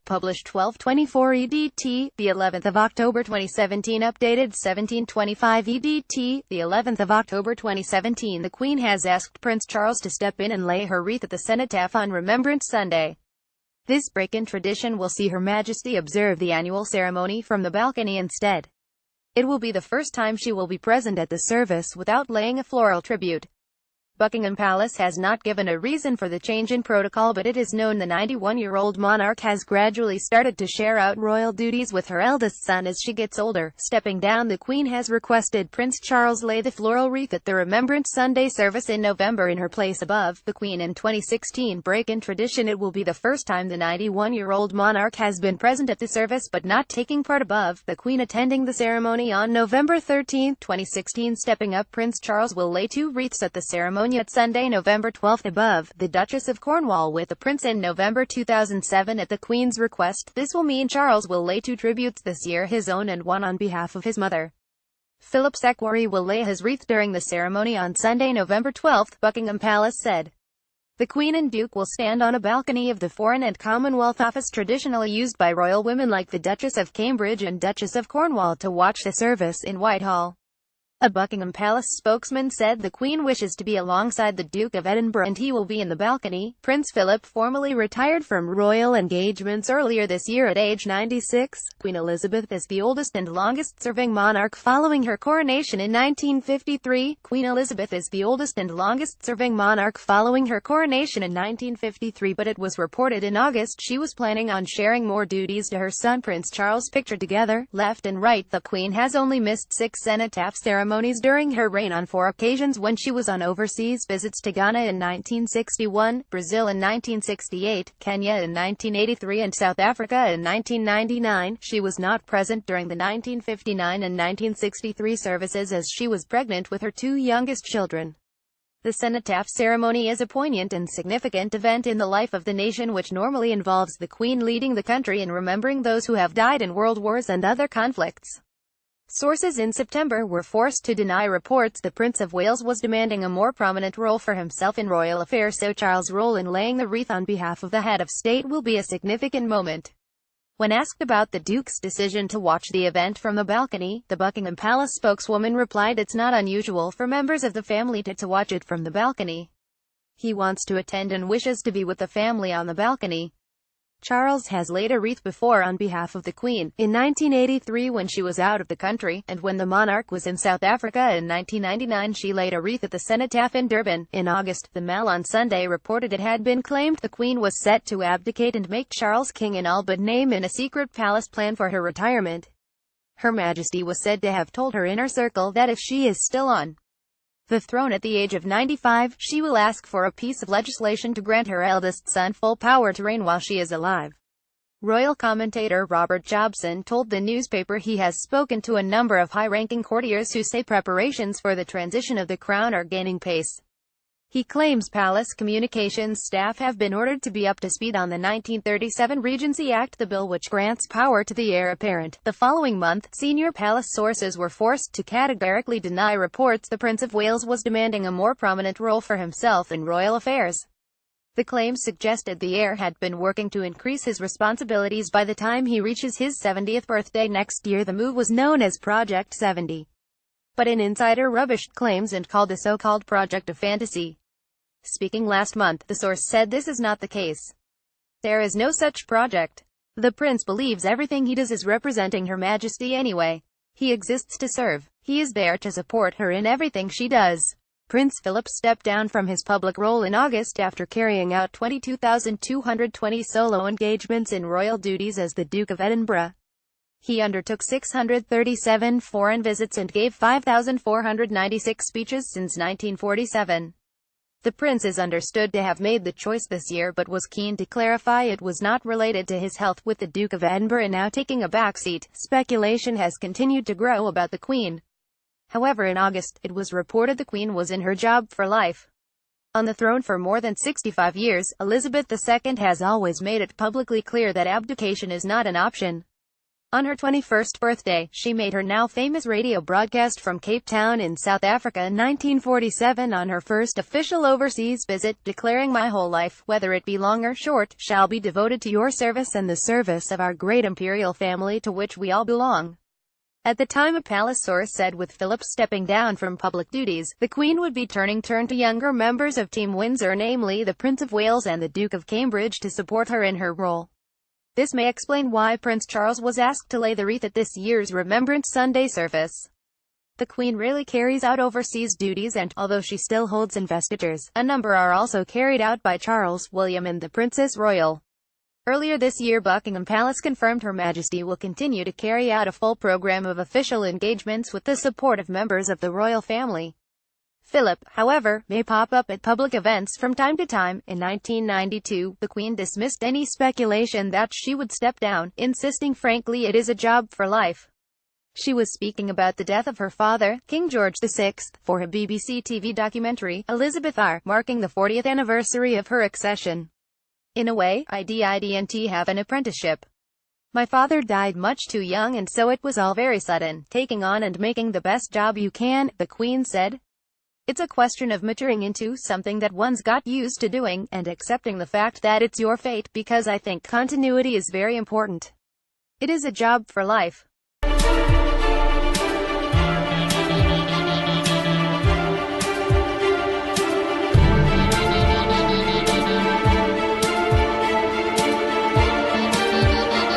published 12:24 EDT, the 11th of October 2017, updated 17:25 EDT, the 11th of October 2017. The Queen has asked Prince Charles to step in and lay her wreath at the cenotaph on Remembrance Sunday. This break in tradition will see Her Majesty observe the annual ceremony from the balcony instead. It will be the first time she will be present at the service without laying a floral tribute. Buckingham Palace has not given a reason for the change in protocol, but it is known the 91-year-old monarch has gradually started to share out royal duties with her eldest son as she gets older. Stepping down, the Queen has requested Prince Charles lay the floral wreath at the Remembrance Sunday service in November in her place above the Queen. In 2016 break-in tradition, it will be the first time the 91-year-old monarch has been present at the service but not taking part above the Queen attending the ceremony on November 13, 2016. Stepping up, Prince Charles will lay 2 wreaths at the ceremony at Sunday, November 12 above the Duchess of Cornwall with the Prince in November 2007 at the Queen's request. This will mean Charles will lay 2 tributes this year, his own and one on behalf of his mother. Philip II will lay his wreath during the ceremony on Sunday, November 12, Buckingham Palace said. The Queen and Duke will stand on a balcony of the Foreign and Commonwealth Office traditionally used by royal women like the Duchess of Cambridge and Duchess of Cornwall to watch the service in Whitehall. A Buckingham Palace spokesman said the Queen wishes to be alongside the Duke of Edinburgh and he will be in the balcony. Prince Philip formally retired from royal engagements earlier this year at age 96. Queen Elizabeth is the oldest and longest-serving monarch following her coronation in 1953. Queen Elizabeth is the oldest and longest-serving monarch following her coronation in 1953, but it was reported in August she was planning on sharing more duties to her son Prince Charles. Pictured together, left and right, the Queen has only missed 6 cenotaph ceremonies during her reign on 4 occasions when she was on overseas visits to Ghana in 1961, Brazil in 1968, Kenya in 1983 and South Africa in 1999. She was not present during the 1959 and 1963 services as she was pregnant with her 2 youngest children. The cenotaph ceremony is a poignant and significant event in the life of the nation which normally involves the Queen leading the country in remembering those who have died in world wars and other conflicts. Sources in September were forced to deny reports the Prince of Wales was demanding a more prominent role for himself in royal affairs, so Charles' role in laying the wreath on behalf of the head of state will be a significant moment. When asked about the Duke's decision to watch the event from the balcony, the Buckingham Palace spokeswoman replied it's not unusual for members of the family to watch it from the balcony. He wants to attend and wishes to be with the family on the balcony. Charles has laid a wreath before on behalf of the Queen, in 1983 when she was out of the country, and when the monarch was in South Africa in 1999 she laid a wreath at the cenotaph in Durban. In August, the Mail on Sunday reported it had been claimed the Queen was set to abdicate and make Charles king in all but name in a secret palace plan for her retirement. Her Majesty was said to have told her inner circle that if she is still on the throne at the age of 95, she will ask for a piece of legislation to grant her eldest son full power to reign while she is alive. Royal commentator Robert Jobson told the newspaper he has spoken to a number of high-ranking courtiers who say preparations for the transition of the crown are gaining pace. He claims palace communications staff have been ordered to be up to speed on the 1937 Regency Act, the bill which grants power to the heir apparent. The following month, senior palace sources were forced to categorically deny reports the Prince of Wales was demanding a more prominent role for himself in royal affairs. The claims suggested the heir had been working to increase his responsibilities by the time he reaches his 70th birthday next year. The move was known as Project 70. But an insider rubbished claims and called the so-called project a fantasy. Speaking last month, the source said this is not the case. There is no such project. The prince believes everything he does is representing Her Majesty anyway. He exists to serve. He is there to support her in everything she does. Prince Philip stepped down from his public role in August after carrying out 22,220 solo engagements in royal duties as the Duke of Edinburgh. He undertook 637 foreign visits and gave 5,496 speeches since 1947. The prince is understood to have made the choice this year but was keen to clarify it was not related to his health, with the Duke of Edinburgh now taking a backseat. Speculation has continued to grow about the Queen. However, in August, it was reported the Queen was in her job for life. On the throne for more than 65 years, Elizabeth II has always made it publicly clear that abdication is not an option. On her 21st birthday, she made her now famous radio broadcast from Cape Town in South Africa in 1947 on her first official overseas visit, declaring, "My whole life, whether it be long or short, shall be devoted to your service and the service of our great imperial family to which we all belong." At the time, a palace source said with Philip stepping down from public duties, the Queen would be turn to younger members of Team Windsor, namely the Prince of Wales and the Duke of Cambridge, to support her in her role. This may explain why Prince Charles was asked to lay the wreath at this year's Remembrance Sunday service. The Queen rarely carries out overseas duties and, although she still holds investitures, a number are also carried out by Charles, William and the Princess Royal. Earlier this year, Buckingham Palace confirmed Her Majesty will continue to carry out a full program of official engagements with the support of members of the royal family. Philip, however, may pop up at public events from time to time. In 1992, the Queen dismissed any speculation that she would step down, insisting frankly it is a job for life. She was speaking about the death of her father, King George VI, for a BBC TV documentary, Elizabeth R., marking the 40th anniversary of her accession. "In a way, I didn't have an apprenticeship. My father died much too young and so it was all very sudden, taking on and making the best job you can," the Queen said. "It's a question of maturing into something that one's got used to doing, and accepting the fact that it's your fate, because I think continuity is very important. It is a job for life."